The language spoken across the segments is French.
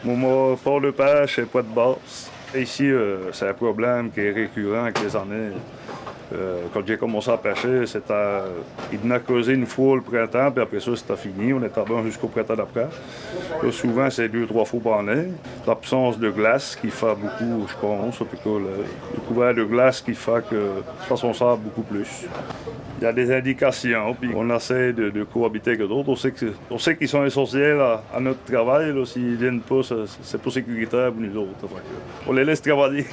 Mon port de pêche et pas de basse. Ici, c'est un problème qui est récurrent avec les années. Quand j'ai commencé à pêcher, il venait causer une fois le printemps, puis après ça, c'était fini. On était bon jusqu'au printemps d'après. Là, souvent, c'est 2-3 fois par année. L'absence de glace qui fait beaucoup, je pense. En tout cas, le couvert de glace qui fait que ça s'en sort beaucoup plus. Il y a des indications, puis on essaie de cohabiter avec d'autres. On sait qu'ils sont essentiels à notre travail. S'ils ne viennent pas, c'est pas sécuritaire pour nous autres. On les laisse travailler.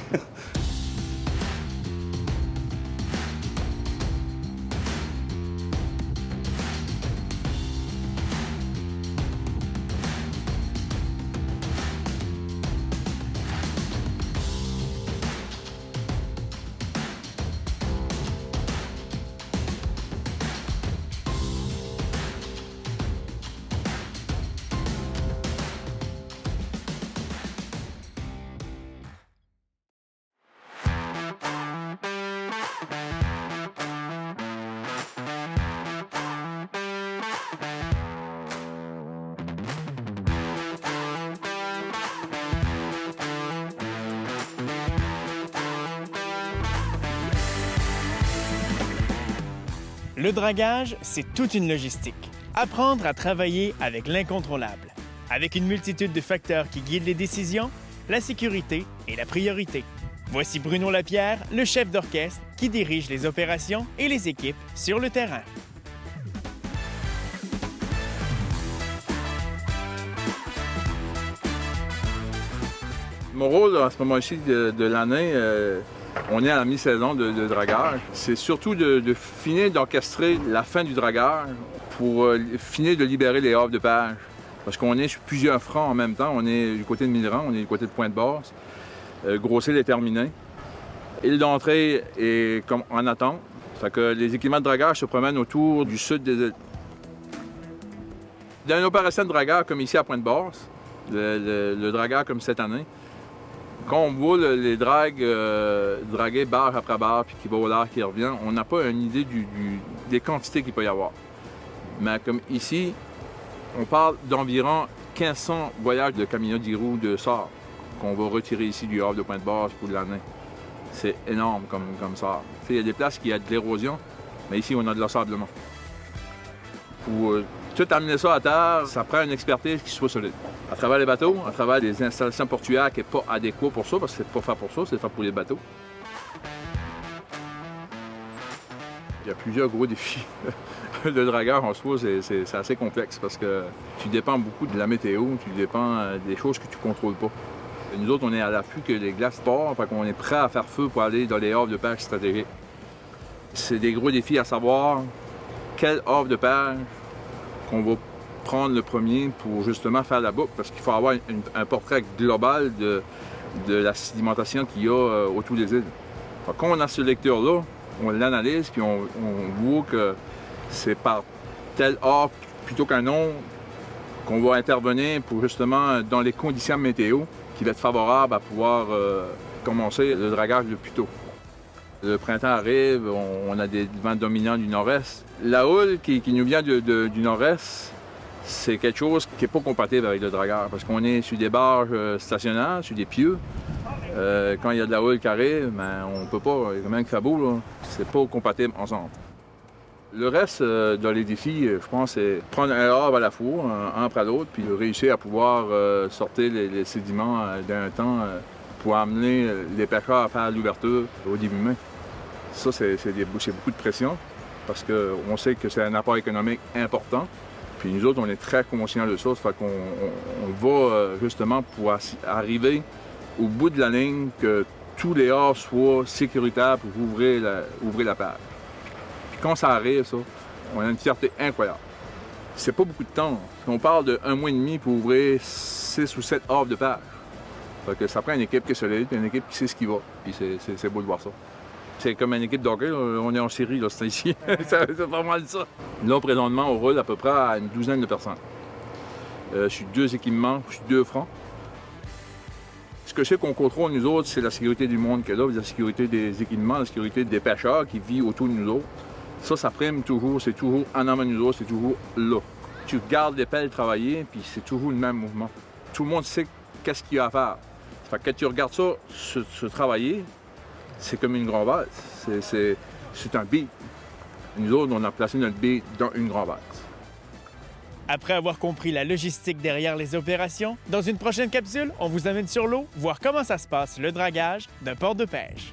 Le dragage, c'est toute une logistique. Apprendre à travailler avec l'incontrôlable. Avec une multitude de facteurs qui guident les décisions, la sécurité est la priorité. Voici Bruno Lapierre, le chef d'orchestre qui dirige les opérations et les équipes sur le terrain. Mon rôle à ce moment-ci de l'année, on est à la mi-saison de dragage. C'est surtout de finir d'orchestrer la fin du dragage pour finir de libérer les havres de pêche. Parce qu'on est sur plusieurs fronts en même temps. On est du côté de Milran, on est du côté de Pointe-Basse. Grosse-Île est terminé. Île d'entrée est comme en attente. Fait que les équipements de dragage se promènent autour du sud des îles. Dans une opération de dragage comme ici à Pointe-Basse, le dragage comme cette année, quand on voit les dragues draguer barre après barre puis qui va au large, qui revient, on n'a pas une idée des quantités qu'il peut y avoir. Mais comme ici, on parle d'environ 1500 voyages de camions d'Irou de sort qu'on va retirer ici du havre de Pointe-Basse pour l'année. C'est énorme comme sort. Il y a des places qui ont de l'érosion, mais ici, on a de l'assablement. Pour tout amener ça à terre, ça prend une expertise qui soit solide. À travers les bateaux, à travers des installations portuaires qui n'est pas adéquat pour ça, parce que c'est pas fait pour ça, c'est fait pour les bateaux. Il y a plusieurs gros défis. Le dragage, en soi, c'est assez complexe parce que tu dépends beaucoup de la météo, tu dépends des choses que tu ne contrôles pas. Et nous autres, on est à l'affût que les glaces partent, fait qu'on est prêt à faire feu pour aller dans les havres de pêche stratégiques. C'est des gros défis à savoir quel havre de pêche qu'on va prendre le premier pour justement faire la boucle, parce qu'il faut avoir un portrait global de la sédimentation qu'il y a autour des îles. Quand on a ce lecteur-là, on l'analyse, puis on voit que c'est par tel havre plutôt qu'un autre qu'on va intervenir pour justement, dans les conditions météo, qui va être favorable à pouvoir commencer le dragage le plus tôt. Le printemps arrive, on a des vents dominants du nord-est. La houle qui nous vient du nord-est, c'est quelque chose qui n'est pas compatible avec le dragage, parce qu'on est sur des barges stationnaires, sur des pieux. Quand il y a de la houle qui arrive, ben, on peut pas, il y a même qu'il fait beau, là, c'est pas compatible ensemble. Le reste dans les défis, je pense, c'est prendre un havre à la fois, un après l'autre, puis réussir à pouvoir sortir les sédiments d'un temps pour amener les pêcheurs à faire l'ouverture au début mai. Ça, c'est beaucoup de pression, parce qu'on sait que c'est un apport économique important. Puis nous autres, on est très conscients de ça, ça fait qu'on va justement pour arriver au bout de la ligne que tous les havres soient sécuritaires pour ouvrir la pêche. Puis quand ça arrive, ça, on a une fierté incroyable. C'est pas beaucoup de temps. On parle de 1 mois et demi pour ouvrir 6 ou 7 havres de pêche. Fait que ça prend une équipe qui est solide, puis une équipe qui sait ce qu'il va. Puis c'est beau de voir ça. C'est comme une équipe d'hockey, on est en série, là, c'est ici. C'est pas mal ça. Là, présentement, on roule à peu près à une douzaine de personnes. Sur 2 équipements, sur 2 fronts. Ce que je sais qu'on contrôle, nous autres, c'est la sécurité du monde qui est là, la sécurité des équipements, la sécurité des pêcheurs qui vivent autour de nous autres. Ça prime toujours, c'est toujours en amont de nous autres, c'est toujours là. Tu regardes les pelles travailler, puis c'est toujours le même mouvement. Tout le monde sait qu'est-ce qu'il y a à faire. Fait que quand tu regardes ça se travailler, c'est comme une grande base. C'est un beat. Nous autres, on a placé notre beat dans une grande base. Après avoir compris la logistique derrière les opérations, dans une prochaine capsule, on vous amène sur l'eau voir comment ça se passe le dragage d'un port de pêche.